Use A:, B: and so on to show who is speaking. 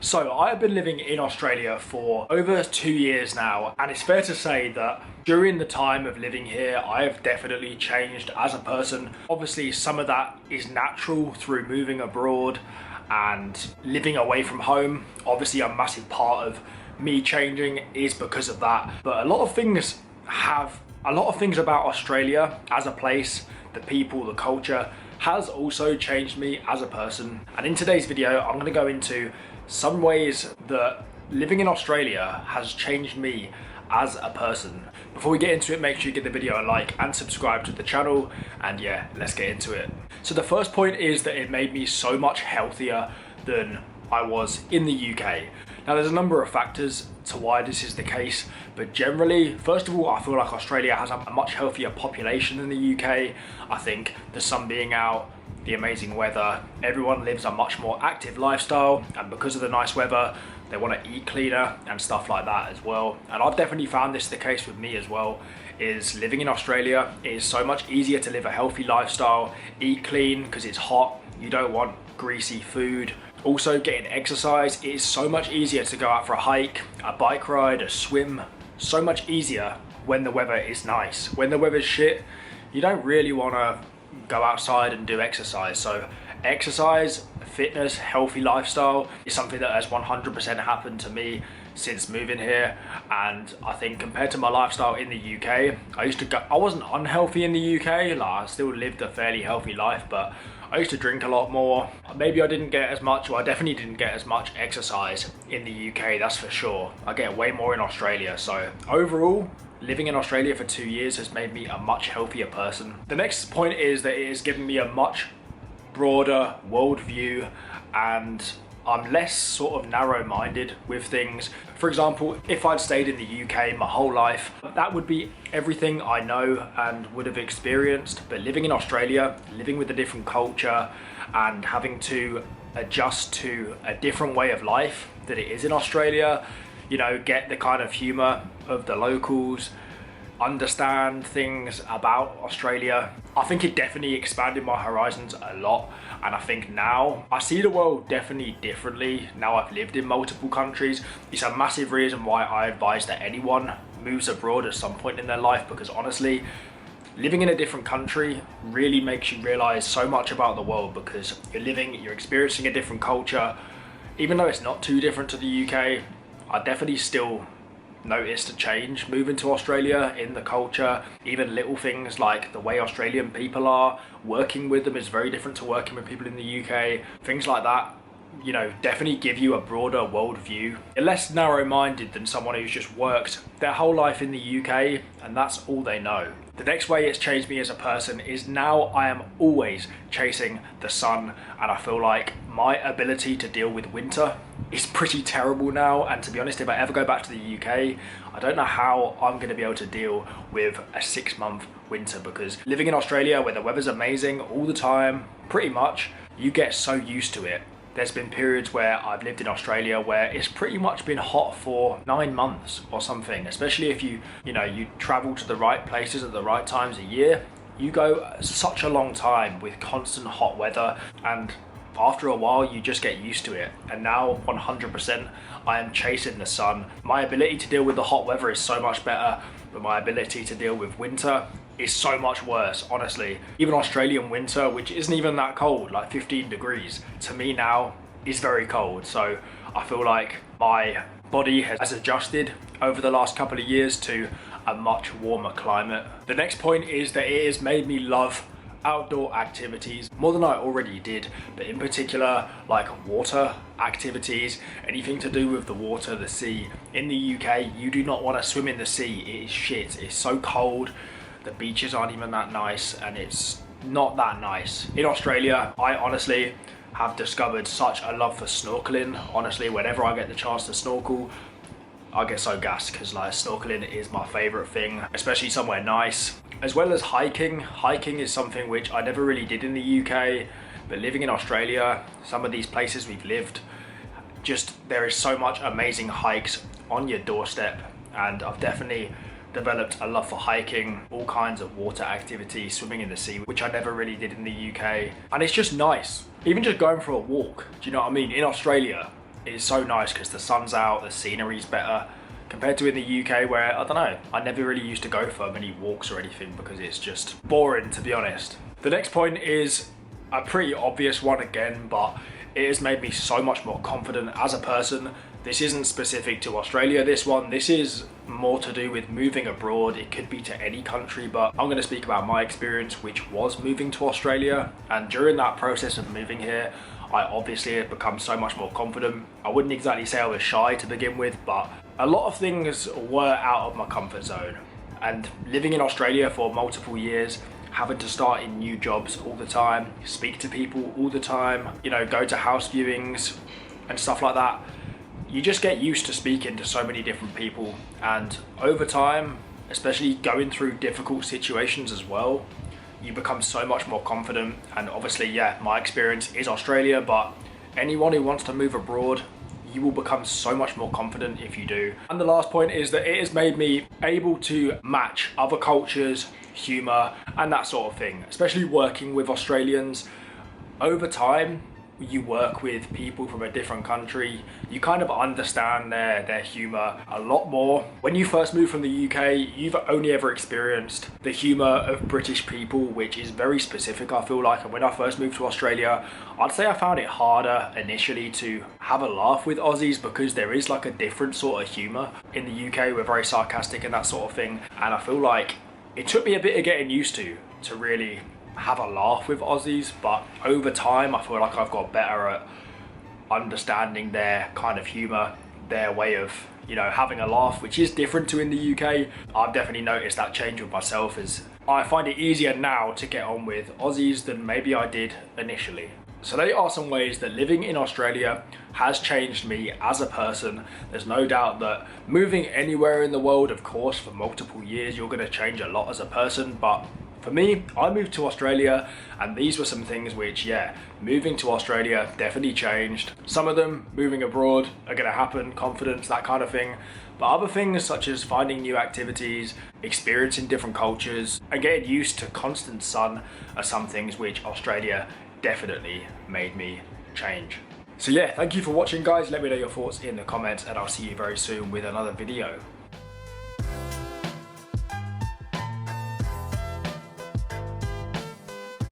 A: So I have been living in Australia for over 2 years now, and it's fair to say that during the time of living here, I have definitely changed as a person. Obviously, some of that is natural through moving abroad and living away from home. Obviously, a massive part of me changing is because of that. But a lot of things about Australia as a place, the people, the culture, has also changed me as a person. And in today's video, I'm going to go into some ways that living in Australia has changed me as a person. Before we get into it, make sure you give the video a like and subscribe to the channel, and yeah, let's get into it. So the first point is that it made me so much healthier than I was in the UK. Now there's a number of factors to why this is the case, but generally, first of all, I feel like Australia has a much healthier population than the UK. I think the sun being out, the amazing weather, everyone lives a much more active lifestyle, and because of the nice weather, they want to eat cleaner and stuff like that as well. And I've definitely found this the case with me as well, is living in Australia, it is so much easier to live a healthy lifestyle, eat clean because it's hot, you don't want greasy food. Also, getting exercise, it is so much easier to go out for a hike, a bike ride, a swim, so much easier when the weather is nice. When the weather's shit, you don't really want to go outside and do exercise. So exercise, fitness, healthy lifestyle is something that has 100% happened to me since moving here. And I think compared to my lifestyle in the UK, I wasn't unhealthy in the UK, like I still lived a fairly healthy life, but I used to drink a lot more. Maybe I didn't get as much, well, I definitely didn't get as much exercise in the UK, that's for sure. I get way more in Australia. So overall, living in Australia for 2 years has made me a much healthier person. The next point is that it has given me a much broader worldview, and I'm less sort of narrow-minded with things. For example, if I'd stayed in the UK my whole life, that would be everything I know and would have experienced. But living in Australia, living with a different culture and having to adjust to a different way of life that it is in Australia, you know, get the kind of humour of the locals, understand things about Australia. I think it definitely expanded my horizons a lot, and I think now I see the world definitely differently now I've lived in multiple countries. It's a massive reason why I advise that anyone moves abroad at some point in their life, because honestly, living in a different country really makes you realize so much about the world, because you're experiencing a different culture. Even though it's not too different to the UK, I definitely still noticed a change moving to Australia in the culture. Even little things like the way Australian people are, working with them is very different to working with people in the UK. Things like that, you know, definitely give you a broader worldview. You're less narrow-minded than someone who's just worked their whole life in the UK and that's all they know. The next way it's changed me as a person is now I am always chasing the sun, and I feel like my ability to deal with winter is pretty terrible now. And to be honest, if I ever go back to the UK, I don't know how I'm going to be able to deal with a 6-month winter, because living in Australia where the weather's amazing all the time, pretty much, you get so used to it. There's been periods where I've lived in Australia where it's pretty much been hot for 9 months or something, especially if you travel to the right places at the right times of year. You go such a long time with constant hot weather, and after a while you just get used to it. And now 100% I am chasing the sun. My ability to deal with the hot weather is so much better, but my ability to deal with winter is so much worse, honestly. Even Australian winter, which isn't even that cold, like 15 degrees, to me now is very cold. So I feel like my body has adjusted over the last couple of years to a much warmer climate. The next point is that it has made me love outdoor activities more than I already did, but in particular like water activities, anything to do with the water, the sea. In the UK, you do not want to swim in the sea. It is shit. It's so cold. The beaches aren't even that nice, and it's not that nice. In Australia, I honestly have discovered such a love for snorkeling. Honestly, whenever I get the chance to snorkel, I get so gassed, because like snorkeling is my favorite thing, especially somewhere nice. As well as hiking. Hiking is something which I never really did in the UK, but living in Australia, some of these places we've lived, there is so much amazing hikes on your doorstep, and I've definitely developed a love for hiking, all kinds of water activities, swimming in the sea, which I never really did in the UK. And it's just nice, even just going for a walk, do you know what I mean? In Australia, is so nice because the sun's out, the scenery's better, compared to in the UK where, I don't know, I never really used to go for many walks or anything because it's just boring, to be honest. The next point is a pretty obvious one again, but it has made me so much more confident as a person. This isn't specific to Australia, this is more to do with moving abroad. It could be to any country, but I'm going to speak about my experience, which was moving to Australia. And during that process of moving here, I obviously have become so much more confident. I wouldn't exactly say I was shy to begin with, but a lot of things were out of my comfort zone. And living in Australia for multiple years, having to start in new jobs all the time, speak to people all the time, you know, go to house viewings and stuff like that, you just get used to speaking to so many different people. And over time, especially going through difficult situations as well, you become so much more confident. And obviously, yeah, my experience is Australia, but anyone who wants to move abroad, you will become so much more confident if you do. And the last point is that it has made me able to match other cultures, humour, and that sort of thing, especially working with Australians. Over time, you work with people from a different country, you kind of understand their humour a lot more. When you first move from the UK, you've only ever experienced the humour of British people, which is very specific, I feel like. And when I first moved to Australia, I'd say I found it harder initially to have a laugh with Aussies because there is like a different sort of humour. In the UK, we're very sarcastic and that sort of thing. And I feel like it took me a bit of getting used to really have a laugh with Aussies, but over time I feel like I've got better at understanding their kind of humour, their way of, you know, having a laugh, which is different to in the UK. I've definitely noticed that change with myself, as I find it easier now to get on with Aussies than maybe I did initially. So they are some ways that living in Australia has changed me as a person. There's no doubt that moving anywhere in the world, of course, for multiple years, you're going to change a lot as a person, but for me, I moved to Australia and these were some things which, yeah, moving to Australia definitely changed. Some of them, moving abroad, are going to happen, confidence, that kind of thing. But other things such as finding new activities, experiencing different cultures, and getting used to constant sun are some things which Australia definitely made me change. So yeah, thank you for watching, guys. Let me know your thoughts in the comments and I'll see you very soon with another video.